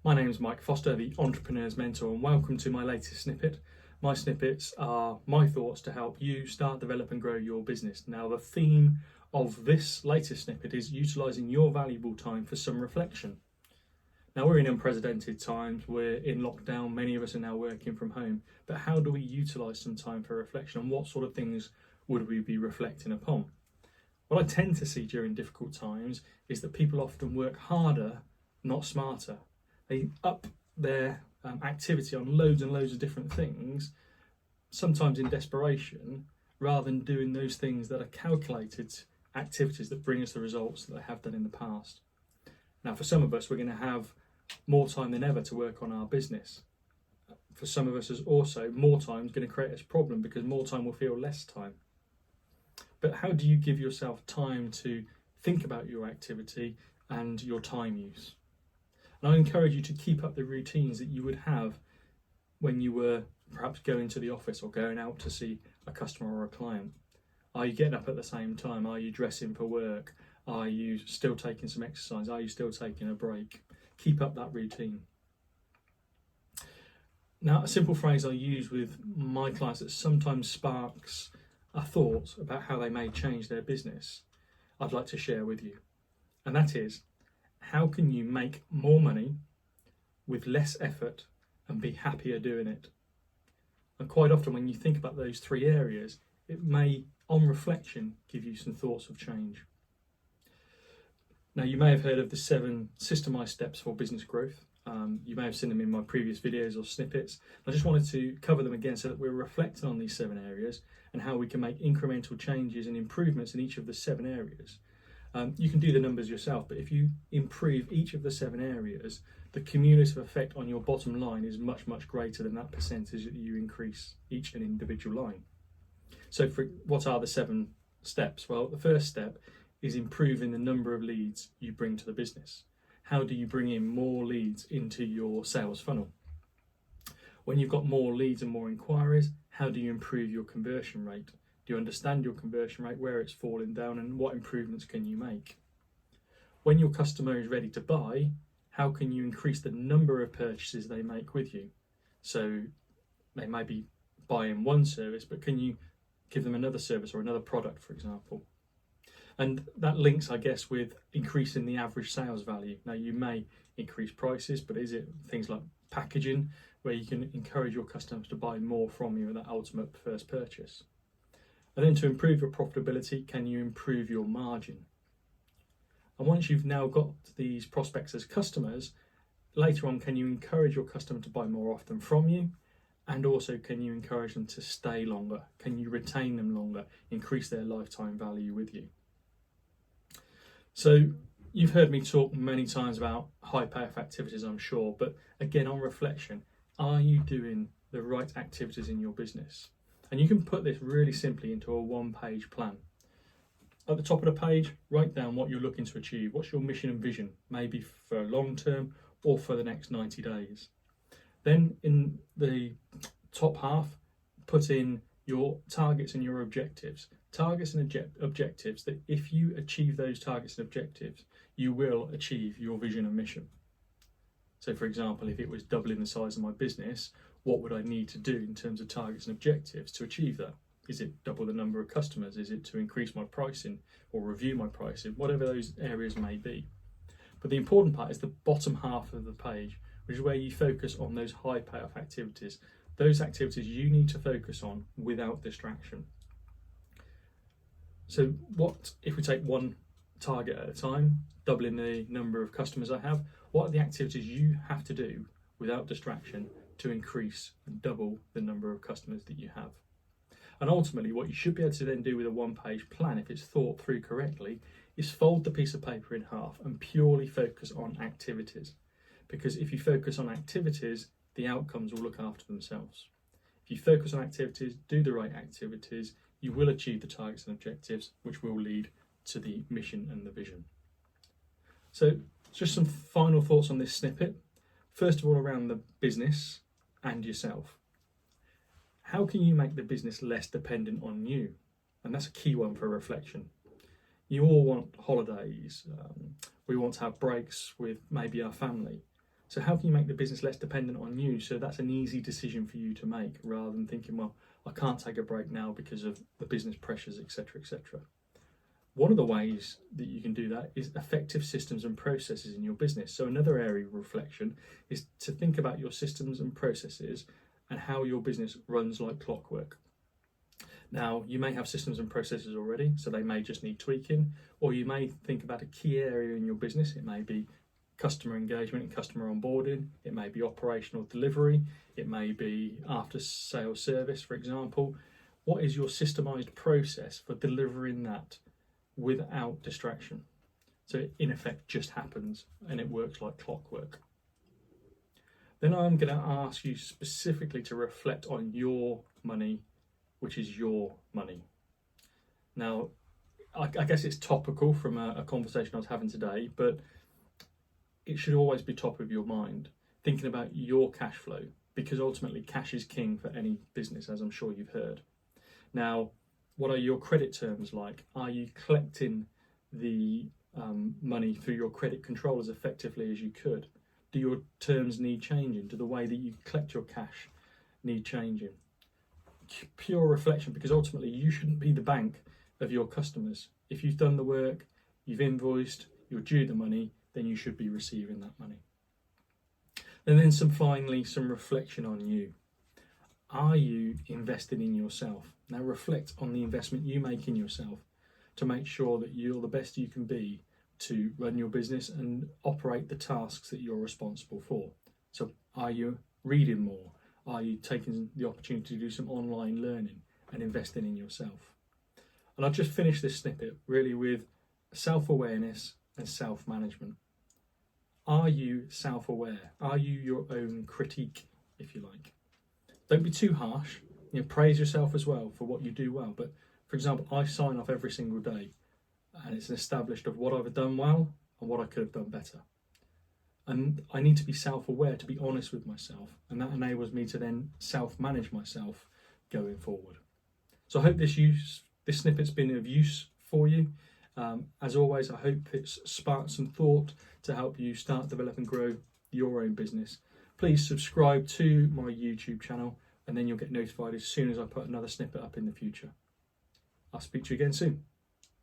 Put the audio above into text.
My name is Mike Foster, the Entrepreneur's Mentor, and welcome to my latest snippet. My snippets are my thoughts to help you start, develop and grow your business. Now, the theme of this latest snippet is utilising your valuable time for some reflection. Now, we're in unprecedented times, we're in lockdown, many of us are now working from home, but how do we utilise some time for reflection, and what sort of things would we be reflecting upon? What I tend to see during difficult times is that people often work harder, not smarter. They up their activity on loads and loads of different things, sometimes in desperation, rather than doing those things that are calculated activities that bring us the results that they have done in the past. Now, for some of us, we're going to have more time than ever to work on our business. For some of us, is also more time is going to create us a problem because more time will feel less time. But how do you give yourself time to think about your activity and your time use? And I encourage you to keep up the routines that you would have when you were perhaps going to the office or going out to see a customer or a client. Are you getting up at the same time? Are you dressing for work? Are you still taking some exercise? Are you still taking a break? Keep up that routine. Now, a simple phrase I use with my clients that sometimes sparks a thought about how they may change their business, I'd like to share with you. And that is, how can you make more money with less effort and be happier doing it? And quite often when you think about those three areas, it may, on reflection, give you some thoughts of change. Now, you may have heard of the 7 systemised steps for business growth. You may have seen them in my previous videos or snippets. I just wanted to cover them again so that we're reflecting on these 7 areas and how we can make incremental changes and improvements in each of the 7 areas. You can do the numbers yourself, but if you improve each of the 7 areas, the cumulative effect on your bottom line is much, much greater than that percentage that you increase each and individual line. So what are the 7 steps? Well, the first step is improving the number of leads you bring to the business. How do you bring in more leads into your sales funnel? When you've got more leads and more inquiries, how do you improve your conversion rate? Do you understand your conversion rate, where it's falling down, and what improvements can you make? When your customer is ready to buy, how can you increase the number of purchases they make with you? So they may be buying one service, but can you give them another service or another product, for example? And that links, I guess, with increasing the average sales value. Now, you may increase prices, but is it things like packaging, where you can encourage your customers to buy more from you at that ultimate first purchase? And then to improve your profitability, can you improve your margin? And once you've now got these prospects as customers, later on, can you encourage your customer to buy more often from you? And also, can you encourage them to stay longer? Can you retain them longer, increase their lifetime value with you? So you've heard me talk many times about high payoff activities, I'm sure, but again, on reflection, are you doing the right activities in your business? And you can put this really simply into a 1-page plan. At the top of the page, write down what you're looking to achieve. What's your mission and vision, maybe for long term or for the next 90 days. Then in the top half, put in your targets and your objectives. Targets and objectives that if you achieve those targets and objectives, you will achieve your vision and mission. So for example, if it was doubling the size of my business, what would I need to do in terms of targets and objectives to achieve that? Is it double the number of customers? Is it to increase my pricing or review my pricing? Whatever those areas may be. But the important part is the bottom half of the page, which is where you focus on those high payoff activities. Those activities you need to focus on without distraction. So what if we take one target at a time, doubling the number of customers I have? What are the activities you have to do without distraction to increase and double the number of customers that you have? And ultimately, what you should be able to then do with a 1-page plan, if it's thought through correctly, is fold the piece of paper in half and purely focus on activities. Because if you focus on activities, the outcomes will look after themselves. If you focus on activities, do the right activities, you will achieve the targets and objectives, which will lead to the mission and the vision. So just some final thoughts on this snippet. First of all, around the business and yourself. How can you make the business less dependent on you? And that's a key one for reflection. You all want holidays. We want to have breaks with maybe our family. So how can you make the business less dependent on you? So that's an easy decision for you to make, rather than thinking, well, I can't take a break now because of the business pressures, etc., etc. One of the ways that you can do that is effective systems and processes in your business. So another area of reflection is to think about your systems and processes and how your business runs like clockwork. Now, you may have systems and processes already, so they may just need tweaking, or you may think about a key area in your business. It may be customer engagement and customer onboarding, it may be operational delivery, it may be after sales service, for example. What is your systemized process for delivering that without distraction? So it in effect just happens and it works like clockwork. Then I'm going to ask you specifically to reflect on your money, which is your money. Now, I guess it's topical from a conversation I was having today, but it should always be top of your mind, thinking about your cash flow, because ultimately cash is king for any business, as I'm sure you've heard. Now, what are your credit terms like? Are you collecting the money through your credit control as effectively as you could? Do your terms need changing? Do the way that you collect your cash need changing? Pure reflection, because ultimately you shouldn't be the bank of your customers. If you've done the work, you've invoiced, you're due the money, then you should be receiving that money. And then finally some reflection on you. Are you investing in yourself? Now reflect on the investment you make in yourself to make sure that you're the best you can be to run your business and operate the tasks that you're responsible for. So are you reading more? Are you taking the opportunity to do some online learning and investing in yourself? And I've just finished this snippet really with self-awareness and self-management. Are you self-aware? Are you your own critique, if you like? Don't be too harsh. Praise yourself as well for what you do well. But for example, I sign off every single day and it's established of what I've done well and what I could have done better. And I need to be self-aware, to be honest with myself, and that enables me to then self-manage myself going forward. So I hope this snippet's been of use for you. As always, I hope it's sparked some thought to help you start, develop and grow your own business. Please subscribe to my YouTube channel and then you'll get notified as soon as I put another snippet up in the future. I'll speak to you again soon.